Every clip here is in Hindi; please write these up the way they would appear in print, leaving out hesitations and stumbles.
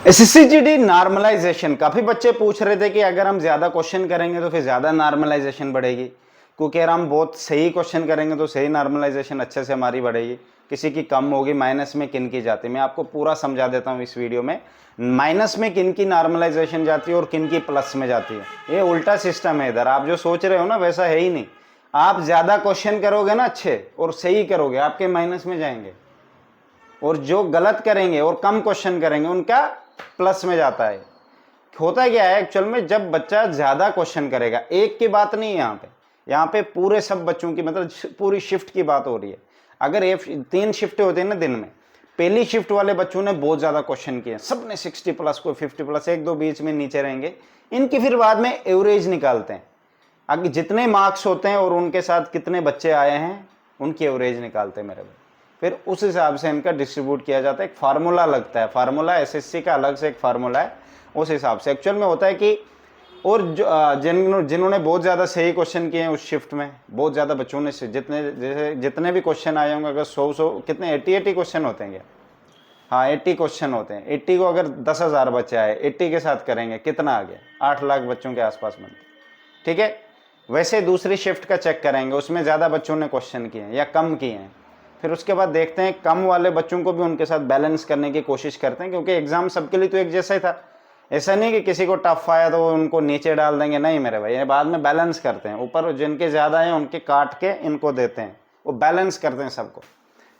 एसएससी नॉर्मलाइजेशन, काफी बच्चे पूछ रहे थे कि अगर हम ज्यादा क्वेश्चन करेंगे तो फिर ज्यादा नॉर्मलाइजेशन बढ़ेगी, क्योंकि अगर हम बहुत सही क्वेश्चन करेंगे तो सही नॉर्मलाइजेशन अच्छे से हमारी बढ़ेगी, किसी की कम होगी। माइनस में किन की जाती है मैं आपको पूरा समझा देता हूँ इस वीडियो में। माइनस में किन की नॉर्मलाइजेशन जाती है और किन की प्लस में जाती है। ये उल्टा सिस्टम है, इधर आप जो सोच रहे हो ना वैसा है ही नहीं। आप ज्यादा क्वेश्चन करोगे ना अच्छे और सही करोगे, आपके माइनस में जाएंगे, और जो गलत करेंगे और कम क्वेश्चन करेंगे उनका प्लस में जाता है। होता क्या है एक्चुअल में, जब बच्चा ज्यादा क्वेश्चन करेगा, एक की बात नहीं है यहाँ पे पूरे सब बच्चों की, मतलब पूरी शिफ्ट की बात हो रही है। अगर 3 शिफ्टें होती है ना दिन में, पहली शिफ्ट वाले बच्चों ने बहुत ज्यादा क्वेश्चन किए, सबने 60 प्लस, कोई 50 प्लस, एक दो बीच में नीचे रहेंगे, इनकी फिर बाद में एवरेज निकालते हैं। आगे जितने मार्क्स होते हैं और उनके साथ कितने बच्चे आए हैं उनकी एवरेज निकालते हैं मेरे भाई। फिर उस हिसाब से इनका डिस्ट्रीब्यूट किया जाता है, एक फार्मूला लगता है, फार्मूला एसएससी का अलग से एक फार्मूला है। उस हिसाब से एक्चुअल में होता है कि, और जिन्होंने बहुत ज़्यादा सही क्वेश्चन किए हैं उस शिफ्ट में, बहुत ज़्यादा बच्चों ने जितने भी क्वेश्चन आए होंगे, अगर 100 कितने 80 क्वेश्चन होते हैं क्या? हाँ 80 क्वेश्चन होते हैं। 80 को अगर 10,000 बच्चे आए, 80 के साथ करेंगे, कितना आ गया? 8 लाख बच्चों के आसपास बनते। ठीक है, वैसे दूसरी शिफ्ट का चेक करेंगे, उसमें ज़्यादा बच्चों ने क्वेश्चन किए हैं या कम किए हैं। फिर उसके बाद देखते हैं कम वाले बच्चों को भी उनके साथ बैलेंस करने की कोशिश करते हैं, क्योंकि एग्जाम सबके लिए तो एक जैसा ही था। ऐसा नहीं कि किसी को टफ आया तो उनको नीचे डाल देंगे, नहीं मेरे भाई, ये बाद में बैलेंस करते हैं, ऊपर जिनके ज़्यादा हैं उनके काट के इनको देते हैं, वो बैलेंस करते हैं सबको।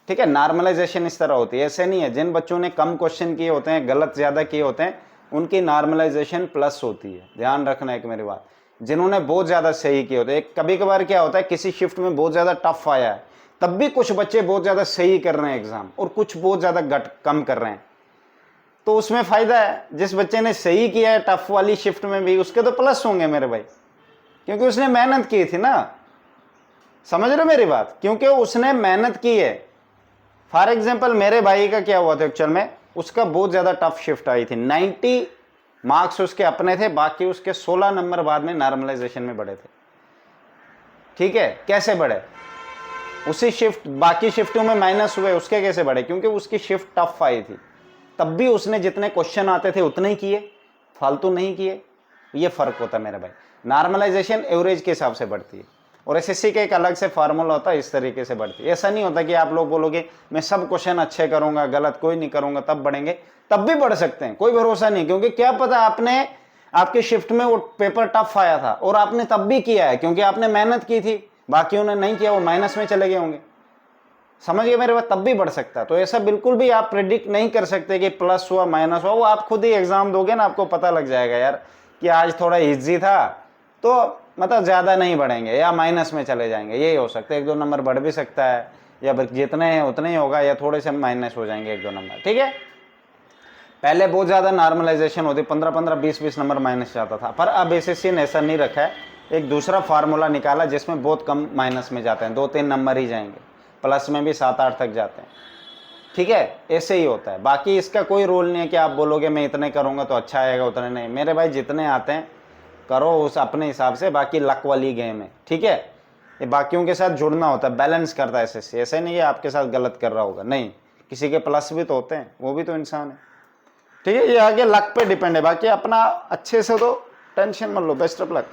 ठीक है, नॉर्मलाइजेशन इस तरह होती है, ऐसे नहीं है। जिन बच्चों ने कम क्वेश्चन किए होते हैं, गलत ज़्यादा किए होते हैं, उनकी नॉर्मलाइजेशन प्लस होती है, ध्यान रखना एक मेरी बात। जिन्होंने बहुत ज़्यादा सही किए होते हैं, कभी कभार क्या होता है किसी शिफ्ट में बहुत ज़्यादा टफ आया है, तब भी कुछ बच्चे बहुत ज़्यादा सही कर रहे हैं एग्जाम, और कुछ बहुत ज़्यादा कम कर रहे हैं, तो उसमें फ़ायदा है। जिस बच्चे ने सही किया है टफ वाली शिफ्ट में भी, उसके तो प्लस होंगे मेरे भाई, क्योंकि उसने मेहनत की थी ना। समझ रहे हो मेरी बात? क्योंकि उसने मेहनत की है। फॉर एग्जाम्पल मेरे भाई का क्या हुआ था एक्चुअल में, उसका बहुत ज़्यादा टफ शिफ्ट आई थी, 90 मार्क्स उसके अपने थे, बाकी उसके 16 नंबर बाद में नॉर्मलाइजेशन में बढ़े थे। ठीक है, कैसे बढ़े? उसी शिफ्ट, बाकी शिफ्टों में माइनस हुए, उसके कैसे बढ़े? क्योंकि उसकी शिफ्ट टफ आई थी, तब भी उसने जितने क्वेश्चन आते थे उतने ही किए, फालतू नहीं किए। ये फर्क होता है मेरे भाई। नॉर्मलाइजेशन एवरेज के हिसाब से बढ़ती है, और एसएससी का एक अलग से फार्मूला होता है, इस तरीके से बढ़ती है। ऐसा नहीं होता कि आप लोग बोलोगे मैं सब क्वेश्चन अच्छे करूंगा, गलत कोई नहीं करूंगा तब बढ़ेंगे, तब भी बढ़ सकते हैं, कोई भरोसा नहीं। क्योंकि क्या पता आपने, आपके शिफ्ट में वो पेपर टफ आया था और आपने तब भी किया है, क्योंकि आपने मेहनत की थी, बाकियों ने नहीं किया, वो माइनस में चले गए होंगे। समझ गए मेरे बात? तब भी बढ़ सकता है। तो ऐसा बिल्कुल भी आप प्रेडिक्ट नहीं कर सकते कि प्लस हुआ माइनस हुआ, वो आप खुद ही एग्जाम दोगे ना, आपको पता लग जाएगा यार कि आज थोड़ा इजी था, तो मतलब ज़्यादा नहीं बढ़ेंगे या माइनस में चले जाएंगे, यही हो सकता है। 1-2 नंबर बढ़ भी सकता है, या जितने हैं उतने ही होगा, या थोड़े से माइनस हो जाएंगे 1-2 नंबर। ठीक है, पहले बहुत ज़्यादा नॉर्मलाइजेशन होती, 15-15, 20-20 नंबर माइनस जाता था, पर अब एसएससी ने ऐसा नहीं रखा है। एक दूसरा फार्मूला निकाला जिसमें बहुत कम माइनस में जाते हैं, 2-3 नंबर ही जाएंगे, प्लस में भी 7-8 तक जाते हैं। ठीक है, ऐसे ही होता है। बाकी इसका कोई रोल नहीं है कि आप बोलोगे मैं इतने करूँगा तो अच्छा आएगा, उतने नहीं। मेरे भाई जितने आते हैं करो उस अपने हिसाब से, बाकी लक वाली गेम है। ठीक है, ये बाकियों के साथ जुड़ना होता है, बैलेंस करता है एसएससी। ऐसे नहीं है आपके साथ गलत कर रहा होगा, नहीं, किसी के प्लस भी तो होते हैं, वो भी तो इंसान है। ठीक है, ये आगे लक पे डिपेंड है, बाकी अपना अच्छे से, तो टेंशन मत लो। Best of luck.